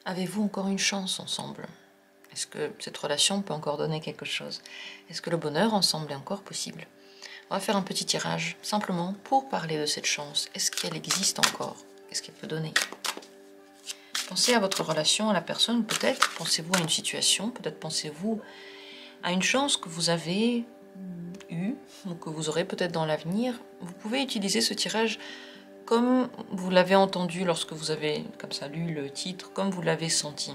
Avez-vous encore une chance ensemble? Est-ce que cette relation peut encore donner quelque chose? Est-ce que le bonheur ensemble est encore possible? On va faire un petit tirage, simplement pour parler de cette chance. Est-ce qu'elle existe encore? Qu'est-ce qu'elle peut donner? Pensez à votre relation, à la personne, peut-être pensez-vous à une situation, peut-être pensez-vous à une chance que vous avez eue, ou que vous aurez peut-être dans l'avenir. Vous pouvez utiliser ce tirage comme vous l'avez entendu lorsque vous avez comme ça lu le titre, comme vous l'avez senti.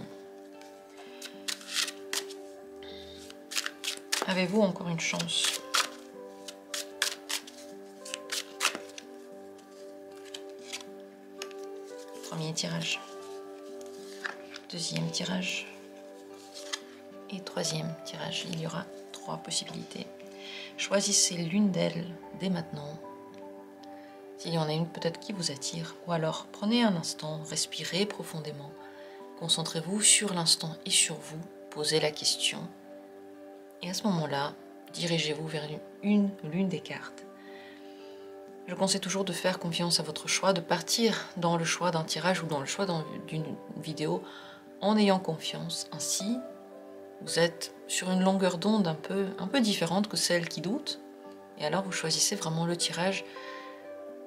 Avez-vous encore une chance? Premier tirage. Deuxième tirage. Et troisième tirage. Il y aura 3 possibilités. Choisissez l'une d'elles dès maintenant. S'il y en a une peut-être qui vous attire. Ou alors prenez un instant, respirez profondément. Concentrez-vous sur l'instant et sur vous. Posez la question. Et à ce moment-là, dirigez-vous vers l'une des cartes. Je conseille toujours de faire confiance à votre choix, de partir dans le choix d'un tirage ou dans le choix d'une vidéo en ayant confiance. Ainsi, vous êtes sur une longueur d'onde un peu différente que celle qui doute. Et alors, vous choisissez vraiment le tirage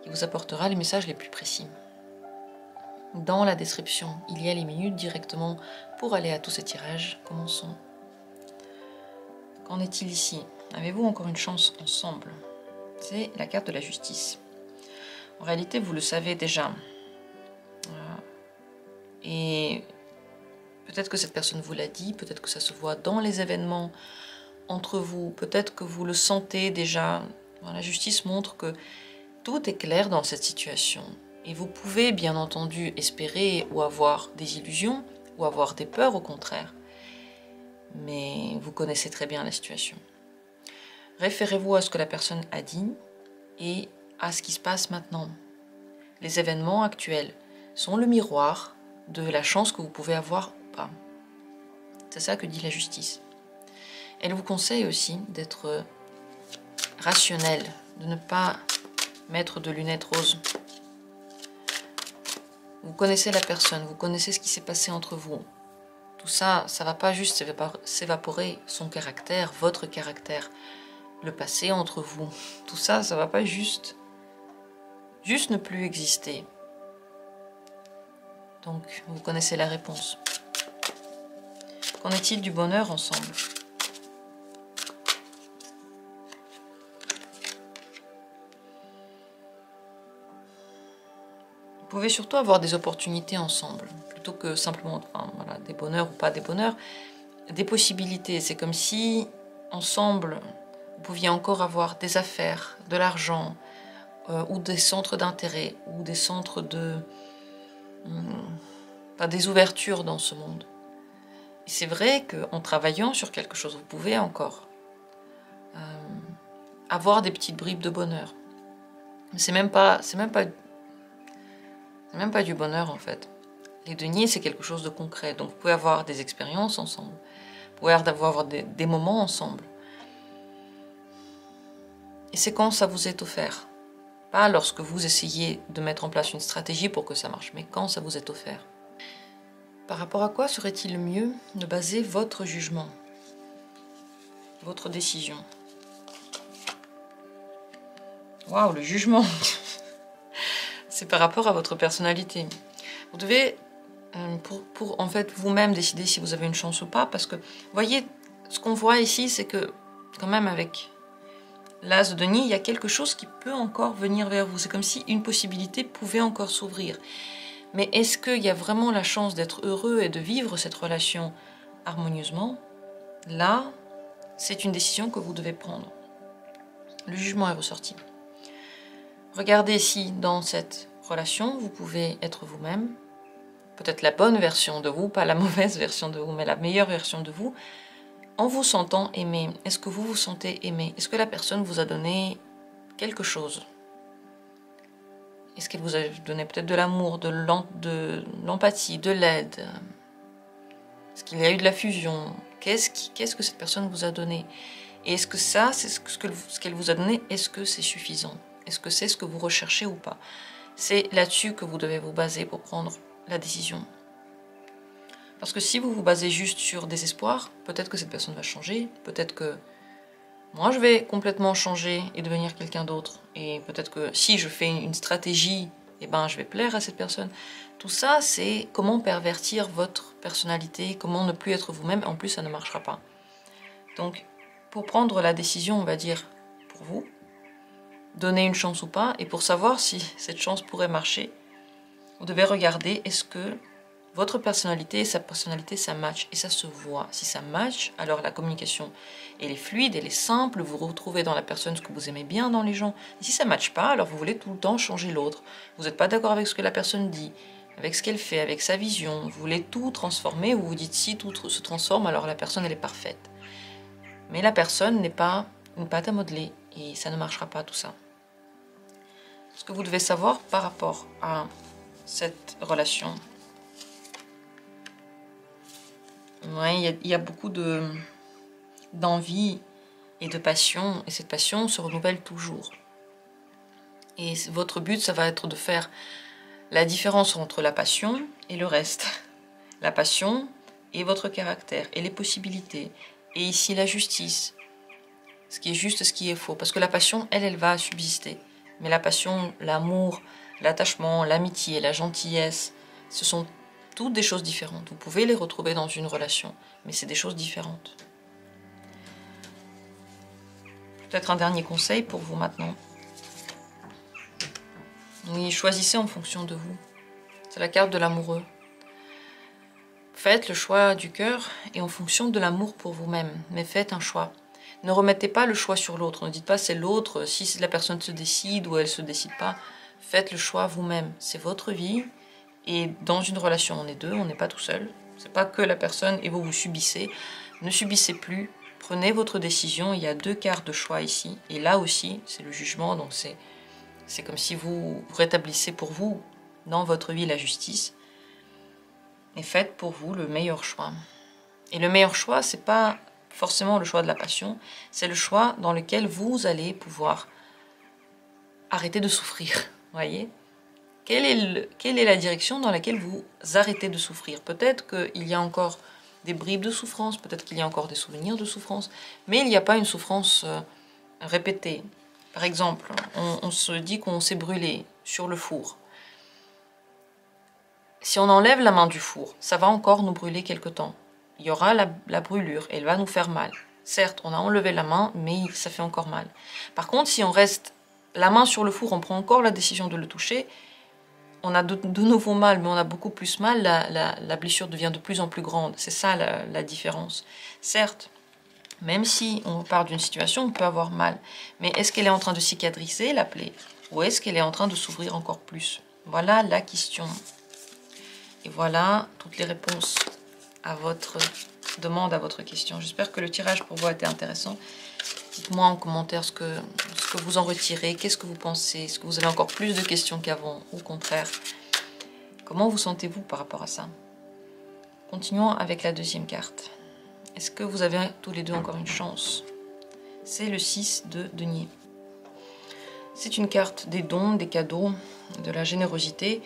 qui vous apportera les messages les plus précis. Dans la description, il y a les minutes directement pour aller à tous ces tirages. Commençons. Qu'en est-il ici? Avez-vous encore une chance ensemble? C'est la carte de la justice. En réalité, vous le savez déjà. Et peut-être que cette personne vous l'a dit, peut-être que ça se voit dans les événements entre vous, peut-être que vous le sentez déjà. La justice montre que tout est clair dans cette situation. Et vous pouvez bien entendu espérer ou avoir des illusions, ou avoir des peurs au contraire. Mais vous connaissez très bien la situation. Référez-vous à ce que la personne a dit et à ce qui se passe maintenant. Les événements actuels sont le miroir de la chance que vous pouvez avoir ou pas. C'est ça que dit la justice. Elle vous conseille aussi d'être rationnel, de ne pas mettre de lunettes roses. Vous connaissez la personne, vous connaissez ce qui s'est passé entre vous. Tout ça, ça ne va pas juste s'évaporer, son caractère, votre caractère, le passé entre vous. Tout ça, ça ne va pas juste ne plus exister. Donc, vous connaissez la réponse. Qu'en est-il du bonheur ensemble? Vous pouvez surtout avoir des opportunités ensemble, plutôt que simplement des bonheurs ou pas des bonheurs, des possibilités. C'est comme si, ensemble, vous pouviez encore avoir des affaires, de l'argent, ou des centres d'intérêt, ou des centres des ouvertures dans ce monde. Et c'est vrai qu'en travaillant sur quelque chose, vous pouvez encore avoir des petites bribes de bonheur. Mais c'est même pas du bonheur en fait. Les deniers, c'est quelque chose de concret. Donc vous pouvez avoir des expériences ensemble. Vous pouvez avoir des moments ensemble. Et c'est quand ça vous est offert. Pas lorsque vous essayez de mettre en place une stratégie pour que ça marche, mais quand ça vous est offert. Par rapport à quoi serait-il mieux de baser votre jugement, votre décision? Waouh, le jugement. C'est par rapport à votre personnalité. Vous devez, pour en fait vous-même décider si vous avez une chance ou pas, parce que, vous voyez, ce qu'on voit ici, c'est que, quand même, avec l'as de denier, il y a quelque chose qui peut encore venir vers vous. C'est comme si une possibilité pouvait encore s'ouvrir. Mais est-ce qu'il y a vraiment la chance d'être heureux et de vivre cette relation harmonieusement? Là, c'est une décision que vous devez prendre. Le jugement est ressorti. Regardez si dans cette relation, vous pouvez être vous-même, peut-être la bonne version de vous, pas la mauvaise version de vous, mais la meilleure version de vous, en vous sentant aimé. Est-ce que vous vous sentez aimé? Est-ce que la personne vous a donné quelque chose? Est-ce qu'elle vous a donné peut-être de l'amour, de l'empathie, de l'aide? Est-ce qu'il y a eu de la fusion? Qu'est-ce que cette personne vous a donné? Et est-ce que ça, c'est ce qu'elle vous a donné, est-ce que c'est suffisant? Est-ce que c'est ce que vous recherchez ou pas? C'est là-dessus que vous devez vous baser pour prendre la décision. Parce que si vous vous basez juste sur des espoirs, peut-être que cette personne va changer, peut-être que moi je vais complètement changer et devenir quelqu'un d'autre. Et peut-être que si je fais une stratégie, eh ben, je vais plaire à cette personne. Tout ça, c'est comment pervertir votre personnalité, comment ne plus être vous-même. En plus, ça ne marchera pas. Donc, pour prendre la décision, on va dire, pour vous, donner une chance ou pas, et pour savoir si cette chance pourrait marcher, vous devez regarder est-ce que votre personnalité et sa personnalité, ça match, et ça se voit. Si ça match, alors la communication, elle est fluide, elle est simple, vous retrouvez dans la personne ce que vous aimez bien dans les gens. Et si ça match pas, alors vous voulez tout le temps changer l'autre. Vous n'êtes pas d'accord avec ce que la personne dit, avec ce qu'elle fait, avec sa vision. Vous voulez tout transformer, vous vous dites si tout se transforme, alors la personne, elle est parfaite. Mais la personne n'est pas une pâte à modeler, et ça ne marchera pas tout ça. Ce que vous devez savoir par rapport à cette relation, ouais, il y a beaucoup d'envie et de passion, et cette passion se renouvelle toujours. Et votre but, ça va être de faire la différence entre la passion et le reste. La passion et votre caractère, et les possibilités, et ici la justice, ce qui est juste, ce qui est faux. Parce que la passion, elle va subsister. Mais la passion, l'amour, l'attachement, l'amitié, la gentillesse, ce sont toutes des choses différentes. Vous pouvez les retrouver dans une relation, mais c'est des choses différentes. Peut-être un dernier conseil pour vous maintenant. Oui, choisissez en fonction de vous. C'est la carte de l'amoureux. Faites le choix du cœur et en fonction de l'amour pour vous-même. Mais faites un choix. Ne remettez pas le choix sur l'autre. Ne dites pas c'est l'autre, si la personne se décide ou elle se décide pas. Faites le choix vous-même. C'est votre vie. Et dans une relation, on est deux, on n'est pas tout seul. C'est pas que la personne et vous subissez. Ne subissez plus. Prenez votre décision. Il y a deux cartes de choix ici. Et là aussi, c'est le jugement. Donc c'est comme si vous rétablissez pour vous, dans votre vie, la justice. Et faites pour vous le meilleur choix. Et le meilleur choix, c'est pas forcément le choix de la passion. C'est le choix dans lequel vous allez pouvoir arrêter de souffrir. Voyez ? Quelle est la direction dans laquelle vous arrêtez de souffrir? Peut-être qu'il y a encore des bribes de souffrance, peut-être qu'il y a encore des souvenirs de souffrance, mais il n'y a pas une souffrance répétée. Par exemple, on se dit qu'on s'est brûlé sur le four. Si on enlève la main du four, ça va encore nous brûler quelque temps. Il y aura la brûlure, et elle va nous faire mal. Certes, on a enlevé la main, mais ça fait encore mal. Par contre, si on reste la main sur le four, on prend encore la décision de le toucher, on a de nouveau mal, mais on a beaucoup plus mal, la blessure devient de plus en plus grande. C'est ça la différence. Certes, même si on parle d'une situation, on peut avoir mal. Mais est-ce qu'elle est en train de cicatriser, la plaie? Ou est-ce qu'elle est en train de s'ouvrir encore plus? Voilà la question. Et voilà toutes les réponses à votre demande, à votre question. J'espère que le tirage pour vous a été intéressant. Dites-moi en commentaire ce que vous en retirez, qu'est-ce que vous pensez, est-ce que vous avez encore plus de questions qu'avant, ou au contraire. Comment vous sentez-vous par rapport à ça? Continuons avec la deuxième carte. Est-ce que vous avez tous les deux encore une chance? C'est le 6 de denier. C'est une carte des dons, des cadeaux, de la générosité.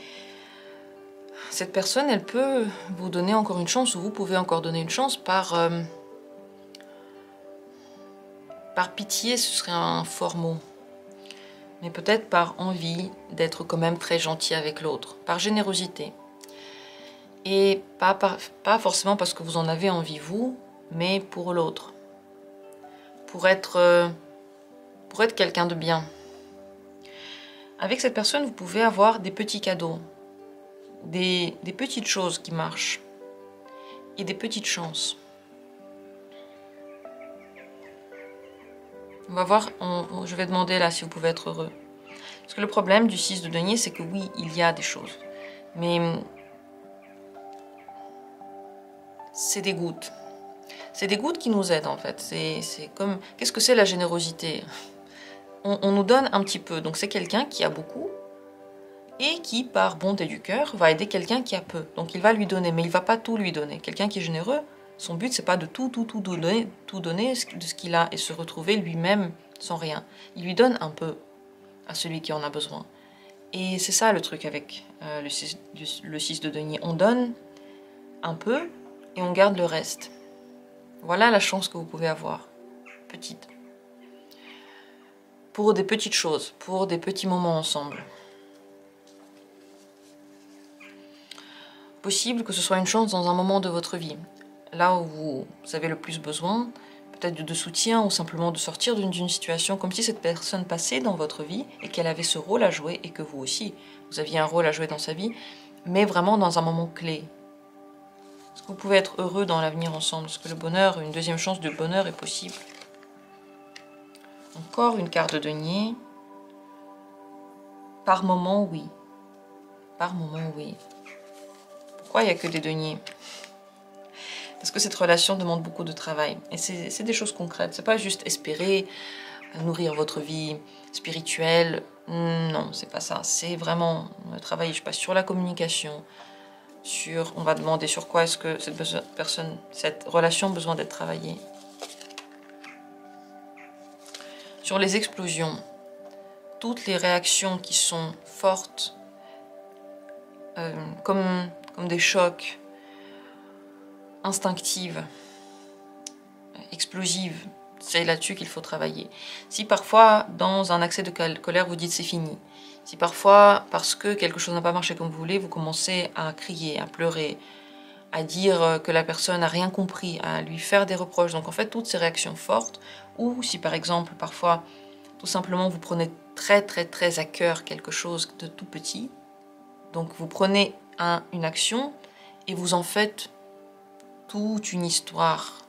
Cette personne, elle peut vous donner encore une chance, ou vous pouvez encore donner une chance par pitié, ce serait un fort mot. Mais peut-être par envie d'être quand même très gentil avec l'autre, par générosité. Et pas forcément parce que vous en avez envie vous, mais pour l'autre. Pour être quelqu'un de bien. Avec cette personne, vous pouvez avoir des petits cadeaux, des petites choses qui marchent, et des petites chances. On va voir, je vais demander là si vous pouvez être heureux. Parce que le problème du 6 de denier, c'est que oui, il y a des choses. Mais c'est des gouttes. C'est des gouttes qui nous aident en fait. C'est comme, qu'est-ce que c'est la générosité? On nous donne un petit peu. Donc c'est quelqu'un qui a beaucoup et qui, par bonté du cœur, va aider quelqu'un qui a peu. Donc il va lui donner, mais il ne va pas tout lui donner. Quelqu'un qui est généreux, son but, c'est pas de tout donner de ce qu'il a et se retrouver lui-même sans rien. Il lui donne un peu à celui qui en a besoin. Et c'est ça le truc avec le 6 de denier. On donne un peu, et on garde le reste. Voilà la chance que vous pouvez avoir, petite. Pour des petites choses, pour des petits moments ensemble. Possible que ce soit une chance dans un moment de votre vie, là où vous avez le plus besoin, peut-être de soutien ou simplement de sortir d'une situation, comme si cette personne passait dans votre vie et qu'elle avait ce rôle à jouer et que vous aussi, vous aviez un rôle à jouer dans sa vie, mais vraiment dans un moment clé. Est-ce que vous pouvez être heureux dans l'avenir ensemble? Est-ce que le bonheur, une deuxième chance de bonheur est possible? Encore une carte de denier. Par moment, oui. Par moment, oui. Pourquoi il n'y a que des deniers? Parce que cette relation demande beaucoup de travail. Et c'est des choses concrètes. C'est pas juste espérer nourrir votre vie spirituelle. Non, c'est pas ça. C'est vraiment travailler, je sais pas, sur la communication. On va demander sur quoi est-ce que cette relation a besoin d'être travaillée. Sur les explosions. Toutes les réactions qui sont fortes, comme des chocs, instinctives, explosives, c'est là-dessus qu'il faut travailler. Si parfois, dans un accès de colère, vous dites c'est fini, si parfois, parce que quelque chose n'a pas marché comme vous voulez, vous commencez à crier, à pleurer, à dire que la personne n'a rien compris, à lui faire des reproches, donc en fait, toutes ces réactions fortes, ou si par exemple, parfois, tout simplement, vous prenez très à cœur quelque chose de tout petit, donc vous prenez une action et vous en faites toute une histoire.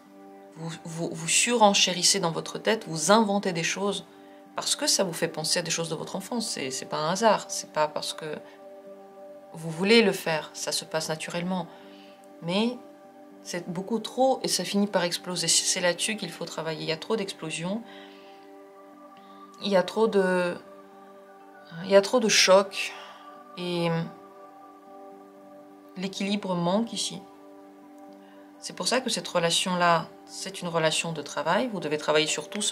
Vous surenchérissez dans votre tête, vous inventez des choses parce que ça vous fait penser à des choses de votre enfance. C'est pas un hasard, c'est pas parce que vous voulez le faire, ça se passe naturellement. Mais c'est beaucoup trop et ça finit par exploser. C'est là-dessus qu'il faut travailler. Il y a trop d'explosions, il y a trop de chocs et l'équilibre manque ici. C'est pour ça que cette relation-là, c'est une relation de travail. Vous devez travailler sur tout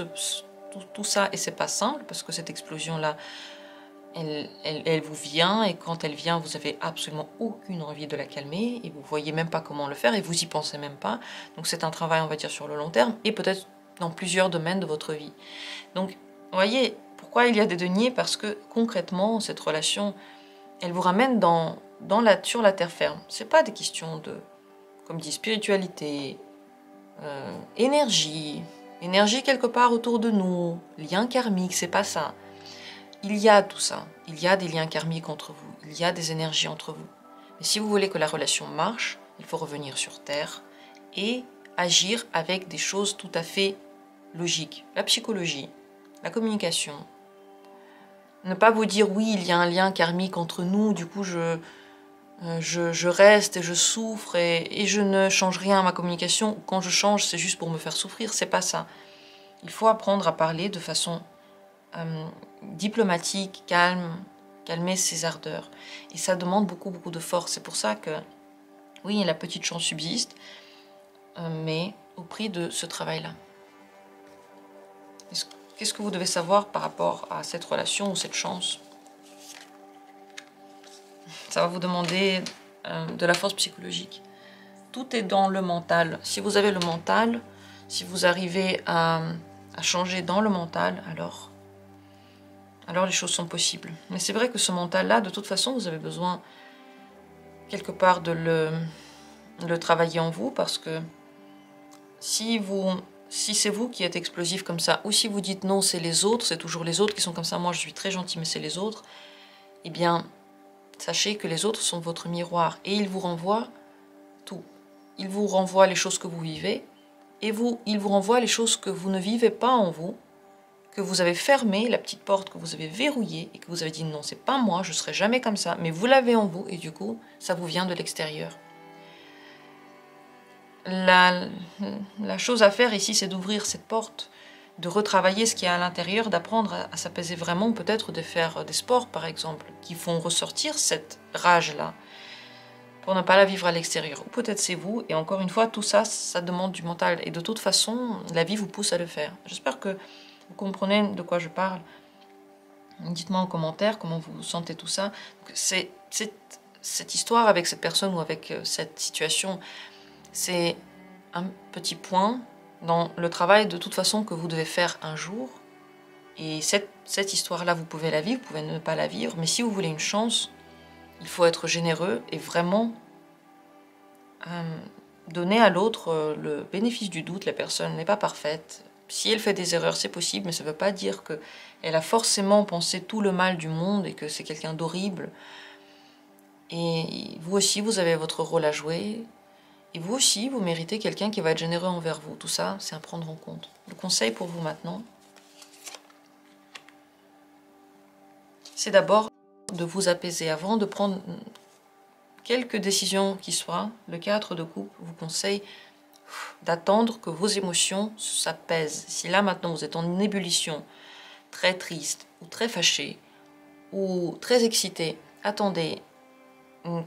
ça et c'est pas simple parce que cette explosion-là, elle vous vient et quand elle vient, vous avez absolument aucune envie de la calmer et vous voyez même pas comment le faire et vous y pensez même pas. Donc c'est un travail, on va dire, sur le long terme et peut-être dans plusieurs domaines de votre vie. Donc, vous voyez, pourquoi il y a des deniers? Parce que concrètement, cette relation, elle vous ramène sur la terre ferme. C'est pas des questions de, comme dit, spiritualité, énergie quelque part autour de nous, lien karmique, c'est pas ça. Il y a tout ça, il y a des liens karmiques entre vous, il y a des énergies entre vous. Mais si vous voulez que la relation marche, il faut revenir sur terre et agir avec des choses tout à fait logiques. La psychologie, la communication. Ne pas vous dire oui, il y a un lien karmique entre nous, du coup je reste et je souffre et je ne change rien à ma communication. Quand je change, c'est juste pour me faire souffrir, c'est pas ça. Il faut apprendre à parler de façon diplomatique, calmer ses ardeurs. Et ça demande beaucoup de force. C'est pour ça que, oui, la petite chance subsiste, mais au prix de ce travail-là. Qu'est-ce que vous devez savoir par rapport à cette relation ou cette chance? Ça va vous demander de la force psychologique. Tout est dans le mental. Si vous avez le mental, si vous arrivez à changer dans le mental, alors les choses sont possibles. Mais c'est vrai que ce mental-là, de toute façon, vous avez besoin quelque part de le travailler en vous, parce que si c'est vous qui êtes explosif comme ça, ou si vous dites non, c'est les autres, c'est toujours les autres qui sont comme ça, moi je suis très gentil, mais c'est les autres, eh bien, sachez que les autres sont votre miroir et ils vous renvoient tout. Ils vous renvoient les choses que vous vivez et ils vous renvoient les choses que vous ne vivez pas en vous, que vous avez fermé, la petite porte que vous avez verrouillée et que vous avez dit non, c'est pas moi, je serai jamais comme ça, mais vous l'avez en vous et du coup, ça vous vient de l'extérieur. La chose à faire ici, c'est d'ouvrir cette porte, de retravailler ce qu'il y a à l'intérieur, d'apprendre à s'apaiser vraiment, peut-être de faire des sports par exemple, qui font ressortir cette rage-là, pour ne pas la vivre à l'extérieur. Ou peut-être c'est vous, et encore une fois, tout ça, ça demande du mental, et de toute façon, la vie vous pousse à le faire. J'espère que vous comprenez de quoi je parle. Dites-moi en commentaire comment vous sentez tout ça. Cette histoire avec cette personne ou avec cette situation, c'est un petit point dans le travail de toute façon que vous devez faire un jour. Et cette histoire-là, vous pouvez la vivre, vous pouvez ne pas la vivre, mais si vous voulez une chance, il faut être généreux et vraiment donner à l'autre le bénéfice du doute. La personne n'est pas parfaite. Si elle fait des erreurs, c'est possible, mais ça ne veut pas dire qu'elle a forcément pensé tout le mal du monde et que c'est quelqu'un d'horrible. Et vous aussi, vous avez votre rôle à jouer. Et vous aussi, vous méritez quelqu'un qui va être généreux envers vous. Tout ça, c'est à prendre en compte. Le conseil pour vous maintenant, c'est d'abord de vous apaiser avant de prendre quelques décisions qui soient. Le 4 de coupe vous conseille d'attendre que vos émotions s'apaisent. Si là maintenant vous êtes en ébullition, très triste ou très fâché ou très excité, attendez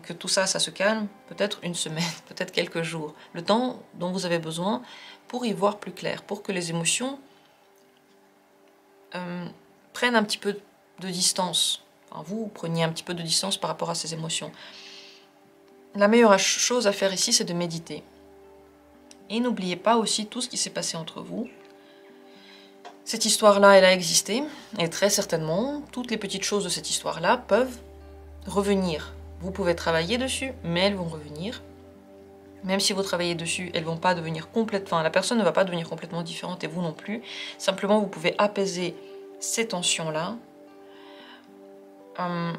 que tout ça, ça se calme, peut-être une semaine, peut-être quelques jours, le temps dont vous avez besoin pour y voir plus clair, pour que les émotions prennent un petit peu de distance. Enfin, vous preniez un petit peu de distance par rapport à ces émotions. La meilleure chose à faire ici, c'est de méditer. Et n'oubliez pas aussi tout ce qui s'est passé entre vous. Cette histoire-là, elle a existé, et très certainement, toutes les petites choses de cette histoire-là peuvent revenir. Vous pouvez travailler dessus, mais elles vont revenir. Même si vous travaillez dessus, elles vont pas devenir complètement... Enfin, la personne ne va pas devenir complètement différente, et vous non plus. Simplement, vous pouvez apaiser ces tensions-là.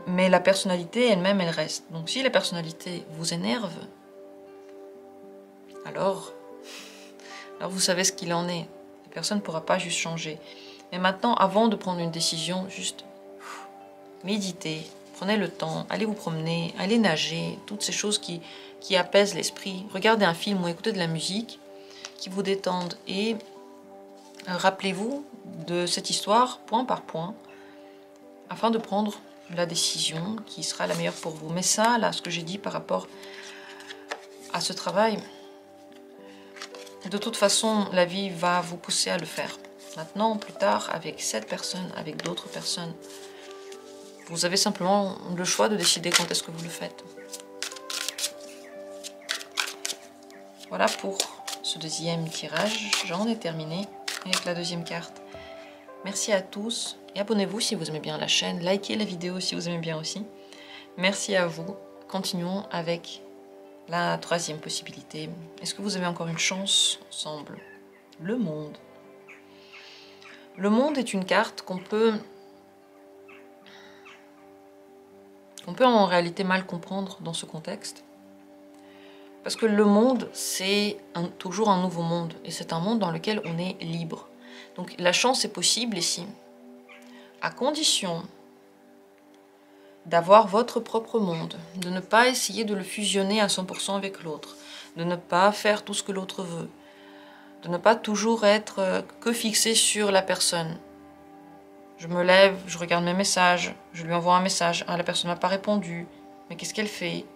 Mais la personnalité elle-même, elle reste. Donc si la personnalité vous énerve, alors vous savez ce qu'il en est. La personne ne pourra pas juste changer. Mais maintenant, avant de prendre une décision, juste méditez, prenez le temps, allez vous promener, allez nager, toutes ces choses qui apaisent l'esprit. Regardez un film ou écoutez de la musique qui vous détendent. Et rappelez-vous de cette histoire, point par point, afin de prendre la décision qui sera la meilleure pour vous. Mais ça, là, ce que j'ai dit par rapport à ce travail, de toute façon, la vie va vous pousser à le faire. Maintenant, plus tard, avec cette personne, avec d'autres personnes, vous avez simplement le choix de décider quand est-ce que vous le faites. Voilà pour ce deuxième tirage. J'en ai terminé avec la deuxième carte. Merci à tous et abonnez-vous si vous aimez bien la chaîne. Likez la vidéo si vous aimez bien aussi. Merci à vous. Continuons avec la troisième possibilité. Est-ce que vous avez encore une chance ensemble? Le monde. Le monde est une carte qu'on peut en réalité mal comprendre dans ce contexte. Parce que le monde, c'est toujours un nouveau monde. Et c'est un monde dans lequel on est libre. Donc la chance est possible ici, à condition d'avoir votre propre monde, de ne pas essayer de le fusionner à 100% avec l'autre, de ne pas faire tout ce que l'autre veut, de ne pas toujours être que fixé sur la personne. Je me lève, je regarde mes messages, je lui envoie un message, ah la personne ne m'a pas répondu, mais qu'est-ce qu'elle fait?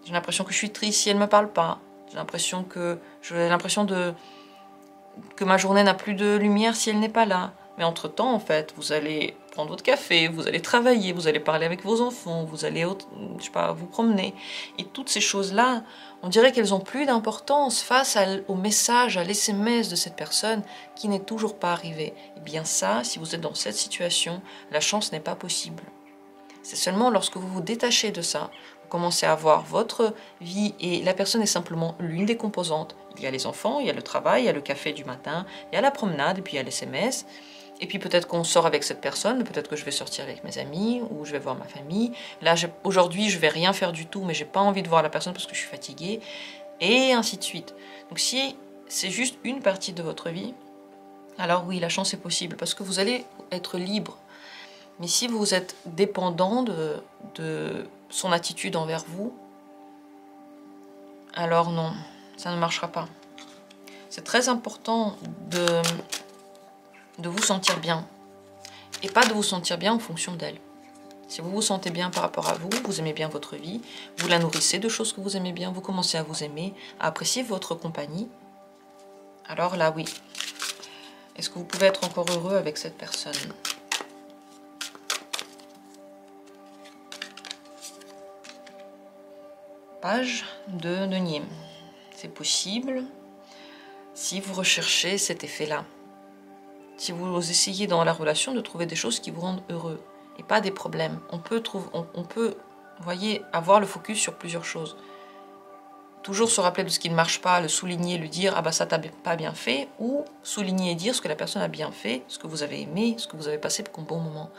J'ai l'impression que je suis triste si elle ne me parle pas, j'ai l'impression que ma journée n'a plus de lumière si elle n'est pas là. Mais entre-temps, en fait, vous allez prendre votre café, vous allez travailler, vous allez parler avec vos enfants, vous allez, je sais pas, vous promener. Et toutes ces choses-là, on dirait qu'elles ont plus d'importance face au message, à l'SMS de cette personne qui n'est toujours pas arrivée. Et bien ça, si vous êtes dans cette situation, la chance n'est pas possible. C'est seulement lorsque vous vous détachez de ça, vous commencez à avoir votre vie et la personne est simplement l'une des composantes. Il y a les enfants, il y a le travail, il y a le café du matin, il y a la promenade et puis il y a l'SMS. Et puis peut-être qu'on sort avec cette personne, peut-être que je vais sortir avec mes amis ou je vais voir ma famille. Là, aujourd'hui, je vais rien faire du tout, mais j'ai pas envie de voir la personne parce que je suis fatiguée. Et ainsi de suite. Donc si c'est juste une partie de votre vie, alors oui, la chance est possible parce que vous allez être libre. Mais si vous êtes dépendant de son attitude envers vous, alors non, ça ne marchera pas. C'est très important de vous sentir bien. Et pas de vous sentir bien en fonction d'elle. Si vous vous sentez bien par rapport à vous, vous aimez bien votre vie, vous la nourrissez de choses que vous aimez bien, vous commencez à vous aimer, à apprécier votre compagnie, alors là oui. Est-ce que vous pouvez être encore heureux avec cette personne ? Page de denier. c'est possible si vous recherchez cet effet-là. Si vous essayez dans la relation de trouver des choses qui vous rendent heureux et pas des problèmes. On peut, vous voyez, avoir le focus sur plusieurs choses. Toujours se rappeler de ce qui ne marche pas, le souligner, le dire « Ah bah ça t'as pas bien fait » ou souligner et dire ce que la personne a bien fait, ce que vous avez aimé, ce que vous avez passé comme bon moment.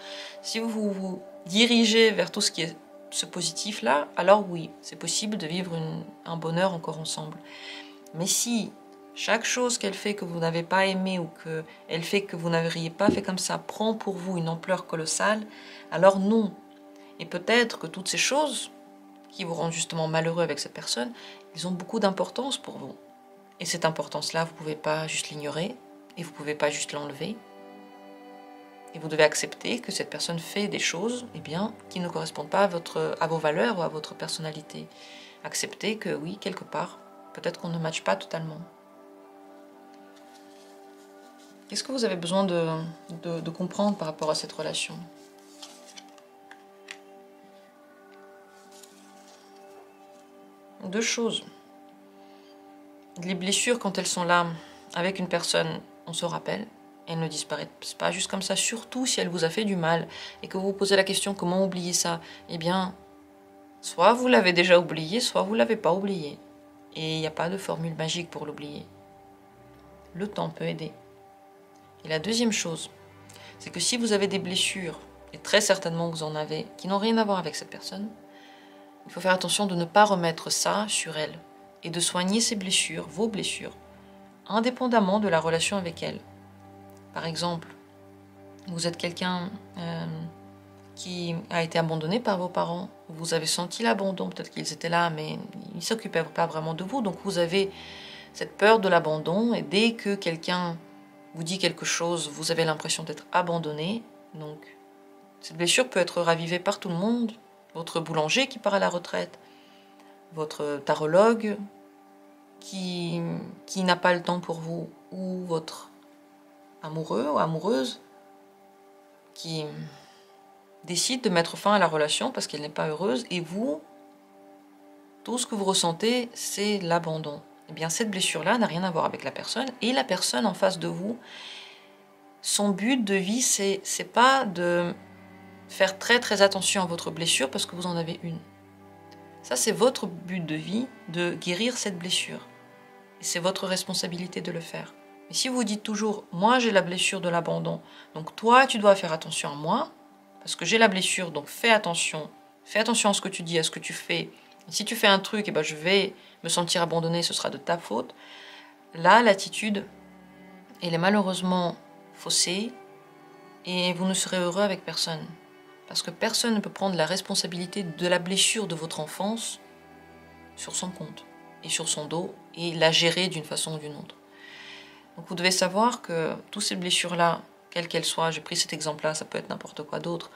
Si vous vous dirigez vers tout ce qui est ce positif-là, alors oui, c'est possible de vivre un bonheur encore ensemble. Mais si chaque chose qu'elle fait que vous n'avez pas aimé ou qu'elle fait que vous n'auriez pas fait comme ça prend pour vous une ampleur colossale, alors non. Et peut-être que toutes ces choses qui vous rendent justement malheureux avec cette personne, ils ont beaucoup d'importance pour vous. Et cette importance-là, vous ne pouvez pas juste l'ignorer et vous ne pouvez pas juste l'enlever. Et vous devez accepter que cette personne fait des choses qui ne correspondent pas à vos valeurs ou à votre personnalité. Accepter que oui, quelque part, peut-être qu'on ne matche pas totalement. Qu'est-ce que vous avez besoin de comprendre par rapport à cette relation ? Deux choses. Les blessures, quand elles sont là, avec une personne, on se rappelle, elles ne disparaissent pas juste comme ça, surtout si elle vous a fait du mal, et que vous vous posez la question, comment oublier ça ? Eh bien, soit vous l'avez déjà oublié, soit vous ne l'avez pas oublié. Et il n'y a pas de formule magique pour l'oublier. Le temps peut aider. Et la deuxième chose, c'est que si vous avez des blessures, et très certainement vous en avez, qui n'ont rien à voir avec cette personne, il faut faire attention de ne pas remettre ça sur elle et de soigner ses blessures, vos blessures, indépendamment de la relation avec elle. Par exemple, vous êtes quelqu'un qui a été abandonné par vos parents, vous avez senti l'abandon, peut-être qu'ils étaient là, mais ils ne s'occupaient pas vraiment de vous, donc vous avez cette peur de l'abandon, et dès que quelqu'un vous dit quelque chose, vous avez l'impression d'être abandonné. Donc, cette blessure peut être ravivée par tout le monde. Votre boulanger qui part à la retraite, votre tarologue qui n'a pas le temps pour vous, ou votre amoureux ou amoureuse qui décide de mettre fin à la relation parce qu'elle n'est pas heureuse, et vous, tout ce que vous ressentez, c'est l'abandon. Eh bien, cette blessure-là n'a rien à voir avec la personne, et la personne en face de vous, son but de vie, c'est pas de faire très très attention à votre blessure parce que vous en avez une. Ça, c'est votre but de vie, de guérir cette blessure. Et c'est votre responsabilité de le faire. Mais si vous dites toujours, moi j'ai la blessure de l'abandon, donc toi tu dois faire attention à moi, parce que j'ai la blessure, donc fais attention à ce que tu dis, à ce que tu fais. Et si tu fais un truc, eh ben, je vais me sentir abandonné, ce sera de ta faute. Là, l'attitude, elle est malheureusement faussée, et vous ne serez heureux avec personne. Parce que personne ne peut prendre la responsabilité de la blessure de votre enfance sur son compte et sur son dos et la gérer d'une façon ou d'une autre. Donc vous devez savoir que toutes ces blessures-là, quelles qu'elles soient, j'ai pris cet exemple-là, ça peut être n'importe quoi d'autre,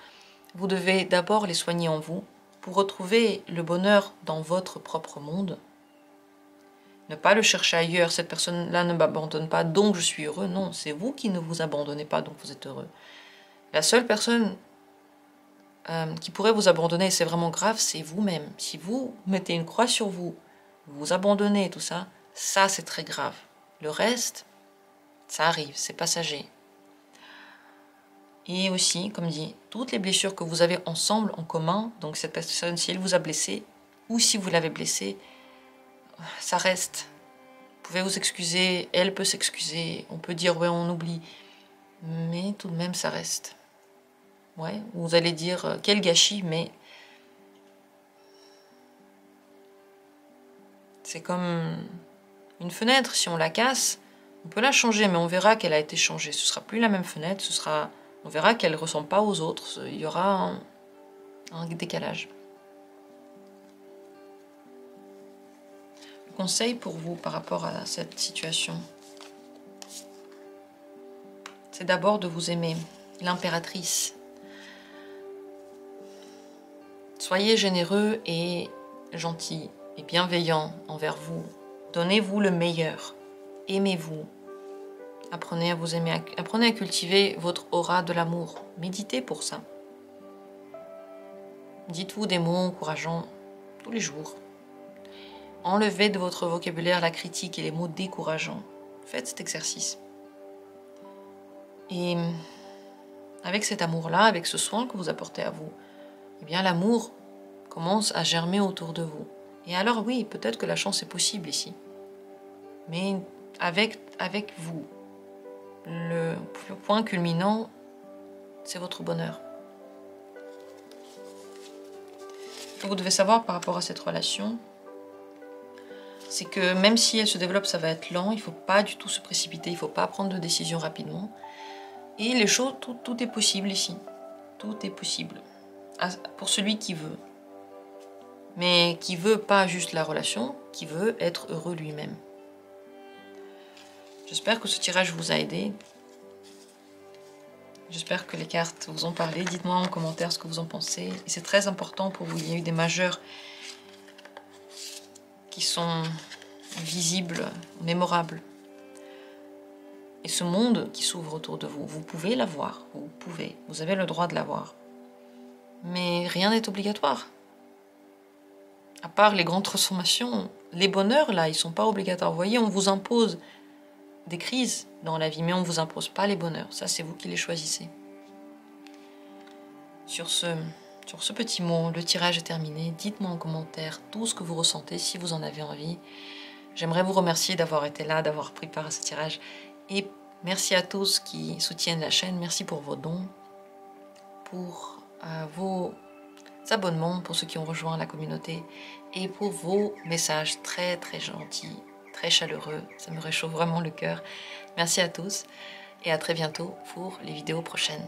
vous devez d'abord les soigner en vous pour retrouver le bonheur dans votre propre monde. Ne pas le chercher ailleurs, cette personne-là ne m'abandonne pas, donc je suis heureux. Non, c'est vous qui ne vous abandonnez pas, donc vous êtes heureux. La seule personne qui pourrait vous abandonner, et c'est vraiment grave, c'est vous-même. Si vous mettez une croix sur vous, vous vous abandonnez, tout ça, ça c'est très grave. Le reste, ça arrive, c'est passager. Et aussi, comme dit, toutes les blessures que vous avez ensemble, en commun, donc cette personne, si elle vous a blessé, ou si vous l'avez blessé, ça reste. Vous pouvez vous excuser, elle peut s'excuser, on peut dire ouais on oublie, mais tout de même ça reste. Ouais, vous allez dire quel gâchis, mais c'est comme une fenêtre, si on la casse, on peut la changer, mais on verra qu'elle a été changée. Ce sera plus la même fenêtre, on verra qu'elle ne ressemble pas aux autres, il y aura un décalage. Le conseil pour vous par rapport à cette situation, c'est d'abord de vous aimer, l'impératrice. Soyez généreux et gentil et bienveillant envers vous. Donnez-vous le meilleur. Aimez-vous. Apprenez à vous aimer. Apprenez à cultiver votre aura de l'amour. Méditez pour ça. Dites-vous des mots encourageants tous les jours. Enlevez de votre vocabulaire la critique et les mots décourageants. Faites cet exercice. Et avec cet amour-là, avec ce soin que vous apportez à vous, eh bien l'amour commence à germer autour de vous. Et alors oui, peut-être que la chance est possible ici. Mais avec vous, le point culminant, c'est votre bonheur. Ce que vous devez savoir par rapport à cette relation, c'est que même si elle se développe, ça va être lent, il ne faut pas du tout se précipiter, il ne faut pas prendre de décision rapidement. Et les choses, tout est possible ici. Tout est possible. Pour celui qui veut. Mais qui veut pas juste la relation, qui veut être heureux lui-même. J'espère que ce tirage vous a aidé. J'espère que les cartes vous ont parlé. Dites-moi en commentaire ce que vous en pensez. Et c'est très important pour vous. Il y a eu des majeurs qui sont visibles, mémorables. Et ce monde qui s'ouvre autour de vous, vous pouvez l'avoir. Vous avez le droit de l'avoir. Mais rien n'est obligatoire. À part les grandes transformations, les bonheurs, là, ils ne sont pas obligatoires. Vous voyez, on vous impose des crises dans la vie, mais on ne vous impose pas les bonheurs. Ça, c'est vous qui les choisissez. Sur ce petit mot, le tirage est terminé. Dites-moi en commentaire tout ce que vous ressentez, si vous en avez envie. J'aimerais vous remercier d'avoir été là, d'avoir pris part à ce tirage. Et merci à tous qui soutiennent la chaîne. Merci pour vos dons, pour vos abonnements, pour ceux qui ont rejoint la communauté et pour vos messages très très gentils, très chaleureux. Ça me réchauffe vraiment le cœur. Merci à tous et à très bientôt pour les vidéos prochaines.